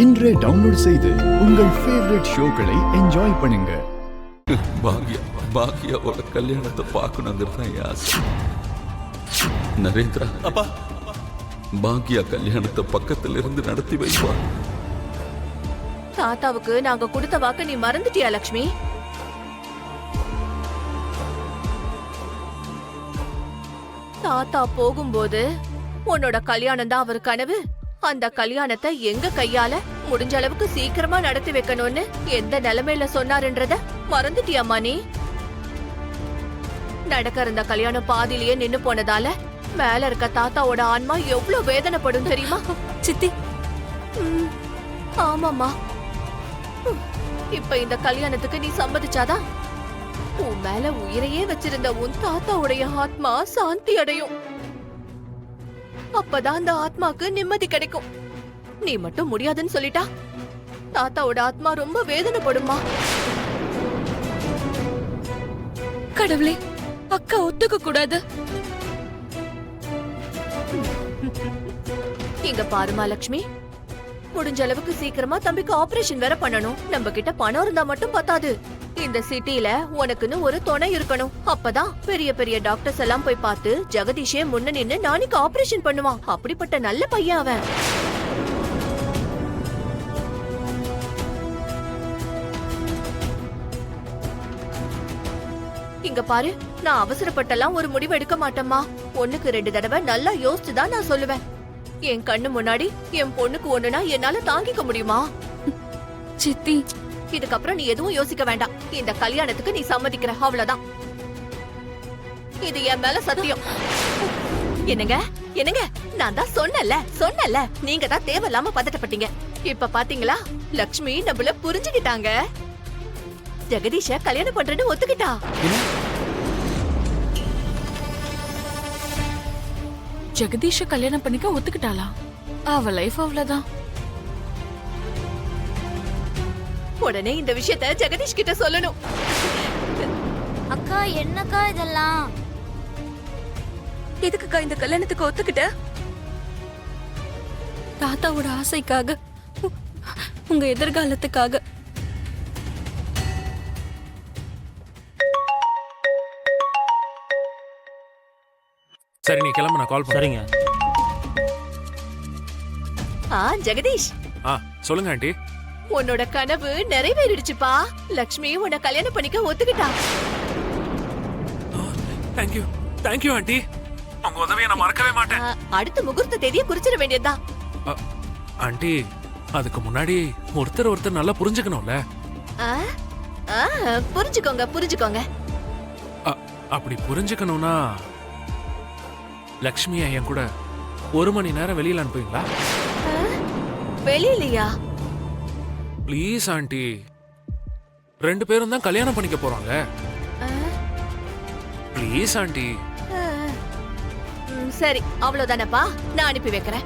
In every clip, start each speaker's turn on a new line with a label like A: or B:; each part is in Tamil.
A: இன்றே டவுன்லோட் செய்து உங்கள் ஃபேவரட் ஷோக்களை என்ஜாய் பண்ணுங்க.
B: பாக்கியாவோட கல்யாணத்தை பார்க்கணுங்கிறது தான் என் ஆசை. நரேந்திரா அப்பா, பாக்கியா கல்யாணத்தை பக்கத்துல இருந்து நடத்தி வைப்பா.
C: தாத்தாவுக்கு நாங்க கொடுத்த வாக்க நீ மறந்துட்டியா லக்ஷ்மி? தாத்தா போகும்போது உன்னோட கல்யாணம் தான் அவர் கனவு. அந்த கல்யாணத்தை எங்க கையால முடிஞ்ச அளவுக்கு சீக்கிரமா நடத்தி வைக்கணும்னு எந்த நிலைமையில சொன்னாருன்றத மறந்துட்டியாமா நீ? நடக்க இருந்த கல்யாணம் பாதியிலேயே நின்னு போனதால மேல இருக்க தாத்தாவோட ஆன்மா எவ்வளவு வேதனைப்படும் தெரியுமா
D: சித்தி?
C: ஆமாமா. இப்ப இந்த கல்யாணத்துக்கு நீ சம்மதிச்சாதான் உன் மேல உயிரையே வச்சிருந்த உன் தாத்தாவுடைய ஆத்மா சாந்தி அடையும். அப்பதான் அந்த ஆத்மாக்கு நிம்மதி கிடைக்கும். நீ மட்டும் முடியாதுன்னு சொல்லிட்டா தாத்தாவோட ஆத்மா ரொம்ப வேதனைப்படுமா.
D: கடவுளே, அக்கா ஒத்துக்க கூடாது.
C: இங்க பாருமா லட்சுமி, முடிஞ்ச அளவுக்கு சீக்கிரமா தம்பிக்கு ஆபரேஷன் வேற பண்ணணும். நம்ம கிட்ட பணம் இருந்தா மட்டும் பத்தாது. இந்த சிட்டில உனக்குன்னு ஒரு துணை இருக்கணும். அப்பதான் பெரிய பெரிய டாக்டர்ஸ் எல்லாம் போய் பார்த்து ஜெகதீஷே முன்ன நின்னு நாளைக்கு ஆபரேஷன் பண்ணுவான். அப்படிப்பட்ட நல்ல பையன் அவன். இங்க பாரு, நான் அவசரப்பட்டெல்லாம் ஒரு முடிவு எடுக்க மாட்டேம்மா. 1க்கு 2 தடவை நல்லா யோசிச்சுதான் நான் சொல்லுவேன். என் கண்ணு முன்னாடி என் பொண்ணுக்கு ஒண்ணுனா என்னால தாங்கிக்க முடியுமா?
D: சித்தி,
C: இதுக்கப்புறம் நீ எதுவும் யோசிக்க வேண்டாம். இந்த கல்யாணத்துக்கு நீ சம்மதிக்கிற, அவ்வளவுதான். இது என் மேல சத்தியம். என்னங்க என்னங்க, நான் தான் சொன்னல நீங்க தான் தேவையில்லாம பதட்டப்பட்டீங்க. இப்ப பாத்தீங்களா, லக்ஷ்மி நம்மள புரிஞ்சுக்கிட்டாங்க. ஜெகதீஷ கல்யாணம் பண்றேன்னு ஒத்துக்கிட்டா.
D: ஜெகதீஷ கல்யாணம் பண்ணிக்க ஒத்துக்கிட்டாளா? அவ லைஃப் அவ்வளவுதான்.
C: உடனே இந்த விஷயத்த ஜெகதீஷ் கிட்ட சொல்லணும்.
E: அக்கா, என்னக்கா இதெல்லாம்?
D: எதுக்குக்கா இந்த கல்யாணத்துக்கு ஒத்துக்கிட்ட? தாத்தாவோட ஆசைக்காக, உங்க எதிர்காலத்துக்காக.
F: சரி, நீ கிளம்பு, நான் கால் பண்ணேன்.
G: சரிங்க.
C: ஜெகதீஷ்,
F: சொல்லுங்க ஆண்டி.
C: உன்னோட கனவு நிறைவேறிடுச்சுப்பா. லக்ஷ்மி உன்னை கல்யாணம் பண்ணிக்க ஒத்துக்கிட்டா.
F: Thank you aunty. உங்க உதவியை நான் மறக்கவே மாட்டேன்.
C: அடுத்த முகூர்த்த தேதியை குறிச்சிட வேண்டியதுதான்.
F: ஆண்டி, அதுக்கு முன்னாடி ஒருத்தர் நல்லா புரிஞ்சுக்கணும்ல.
C: புரிஞ்சுக்கோங்க.
F: அப்படி புரிஞ்சுக்கணும்னா லக்ஷ்மியா என் கூட 1 மணி நேரம் வெளியில அனுப்புவீங்களா?
C: வெளியிலயா?
F: ப்ளீஸ் ஆண்டி, 2 பேரும் தான் கல்யாணம் பண்ணிக்க போறாங்க. Please aunty.
C: சரி, அவ்வளவுதானப்பா. நான் அனுப்பி வைக்கிறேன்.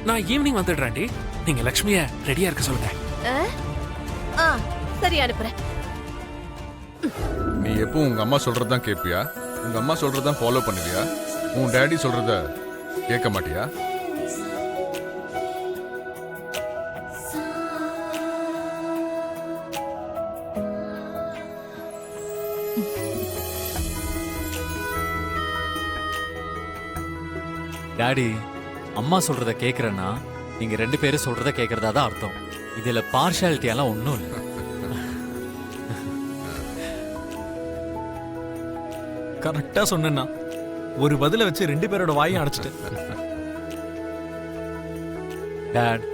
F: நான் ஈவினிங் வந்துடுறேன் ஆண்டி. நீங்க லக்ஷ்மிய ரெடியா இருக்க சொல்லுங்க.
C: சரி, அனுப்புறேன்.
H: நீ எப்போ உங்க அம்மா சொல்றதுதான் கேட்பியா? உங்க அம்மா சொல்றதான் ஃபாலோ பண்ணுவியா? உன் டேடி சொல்றத கேட்க மாட்டியா?
G: டாடி, அம்மா சொல்றத கேக்குறேன்னா நீங்க 2 பேரும் சொல்றத கேக்குறதா தான் அர்த்தம். இதுல பார்ஷாலிட்டி எல்லாம் ஒண்ணும் இல்லை.
I: கரெக்டா சொன்னா ஒரு பதில வச்சு 2 பேரோட வாயும் அடைச்சிட்டேன்.
G: டாட்,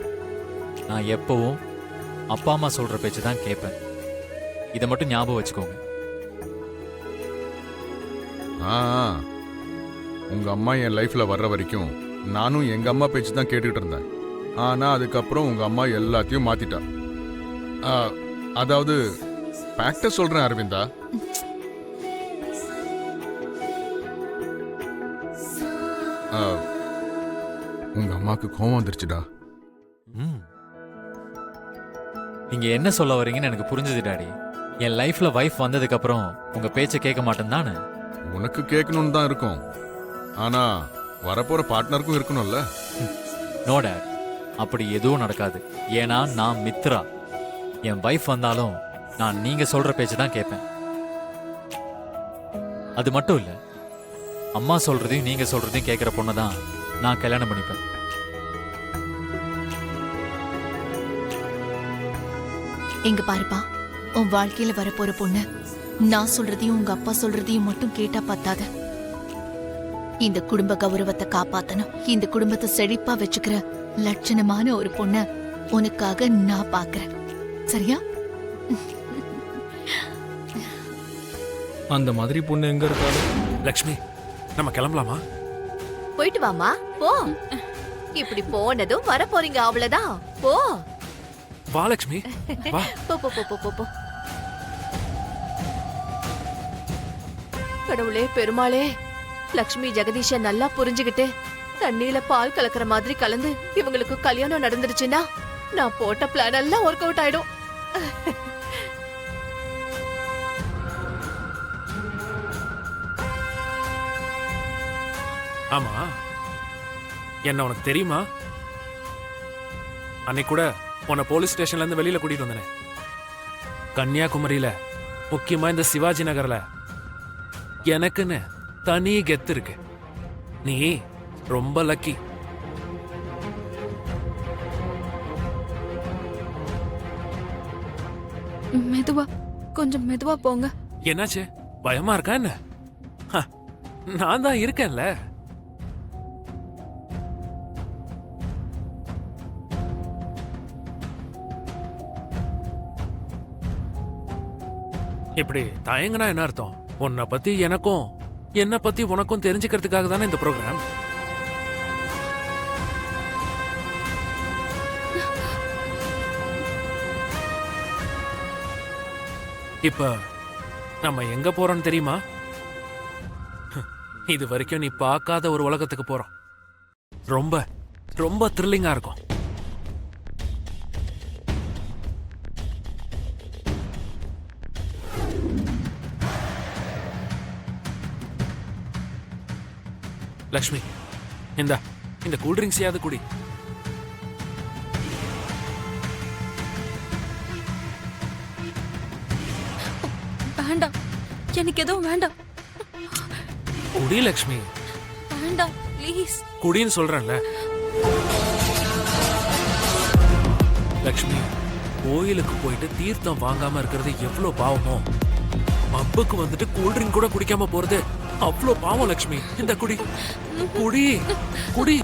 G: நான் எப்பவும் அப்பா அம்மா சொல்ற பேச்சு தான் கேட்பேன். இதை மட்டும் ஞாபகம் வச்சுக்கோங்க.
H: உங்க அம்மா என் லைஃப்ல வர்ற வரைக்கும் நானும் எங்க அம்மா பேச்சு தான் கேட்டுக்கிட்டு இருந்தேன். ஆனா அதுக்கப்புறம் உங்க அம்மா எல்லாத்தையும் மாத்திட்டா. அதாவது ஃபேக்டர் சொல்றேன் அரவிந்தா. உங்க அம்மாக்கு கோவம் வந்துருச்சுடா.
G: நீங்க என்ன சொல்ல வரீங்கன்னு எனக்கு புரிஞ்சது டாடி. என் லைஃப்ல வைஃப் வந்ததுக்கு அப்புறம் உங்க பேச்ச கேட்க மாட்டேன் தானே?
H: உனக்கு கேட்கணும்னு தான் இருக்கும், ஆனா வரப்போற பார்ட்னருக்கும் இருக்கணும்ல.
G: நோ டாட், அப்படி எதுவும் நடக்காது. ஏன்னா நான் மித்ரா. என் வைஃப் வந்தாலும் நான் நீங்க சொல்ற பேச்சு தான் கேட்பேன். அது மட்டும் இல்ல, அம்மா சொல்றதையும் நீங்க சொல்றதையும் கேட்கிற பொண்ணை தான் நான் கல்யாணம் பண்ணிப்பேன்.
J: எங்க பாருப்பா, உன் வாழ்க்கையில வரப்போற பொண்ணு நான் சொல்றதையும் உங்க அப்பா சொல்றதையும் மட்டும் கேட்டா பத்தாது. இந்த குடும்ப கௌரவத்தை காப்பாத்தணும், இந்த குடும்பத்தை செழிப்பா வச்சுக்கிற லட்சணமான ஒரு பொண்ண உனக்காக நான் பாக்குறேன். சரியா?
I: அந்த மாதிரி பொண்ணு எங்க இருக்காரு?
F: லக்ஷ்மி, நம்ம கிளம்பலாமா?
C: போயிட்டு வாமா, போ. இப்படி போனதும் வர போறீங்க, அவ்வளவுதான். போ
F: வா லக்ஷ்மி, வா.
C: போ போ போ போ போ. கடவுளே பெருமாளே, லக்ஷ்மி ஜெகதீஷ நல்லா புரிஞ்சுகிட்டு தண்ணியில பால் கலக்கிற மாதிரி கலந்து இவங்களுக்கு கல்யாணம் நடந்துருச்சுன்னா நான் போட்ட பிளான் எல்லாம் ஒர்க் அவுட் ஆயிடும்.
F: ஆமா, என்ன உனக்கு தெரியுமா? அன்னைக்கு கூட உன்னை போலீஸ் ஸ்டேஷன்ல இருந்து வெளியில கூட்டிட்டு வந்தேன். கன்னியாகுமரியில, முக்கியமா இந்த சிவாஜி நகர்ல எனக்குன்னு தனி கெத்து இருக்கு. நீ ரொம்ப லக்கி.
D: மெதுவா, கொஞ்சம் மெதுவா போங்க.
F: என்னாச்சு, பயமா இருக்கா என்ன? ஹ, நான் தான் இருக்கேன்ல. இப்படி தயங்குனா என்ன அர்த்தம்? உன்னை பத்தி எனக்கும் என்ன பத்தி உனக்கும் தெரிஞ்சுக்கிறதுக்காக தானே இந்த ப்ரோக்ராம். இப்ப நம்ம எங்க போறோம்னு தெரியுமா? இது வரைக்கும் நீ பார்க்காத ஒரு உலகத்துக்கு போறோம். ரொம்ப ரொம்ப த்ரில்லிங்கா இருக்கும். லக்ஷ்மி, இந்த கூல் ட்ரிங்க்ஸையாவது குடி.
D: வேண்டாம், எனக்கு எதுவும் வேண்டாம்.
F: குடி லக்ஷ்மி.
D: வேண்டாம் ப்ளீஸ்.
F: குடின்னு சொல்றேன்ல. லக்ஷ்மி, கோயிலுக்கு போயிட்டு தீர்த்தம் வாங்காம இருக்கிறது எவ்வளவு பாவமோ, பப்புக்கு வந்துட்டு கூல் ட்ரிங்க் கூட குடிக்காம போறது அவ்வளவு பாவம். லக்ஷ்மி, இந்த குடி குடி குடி.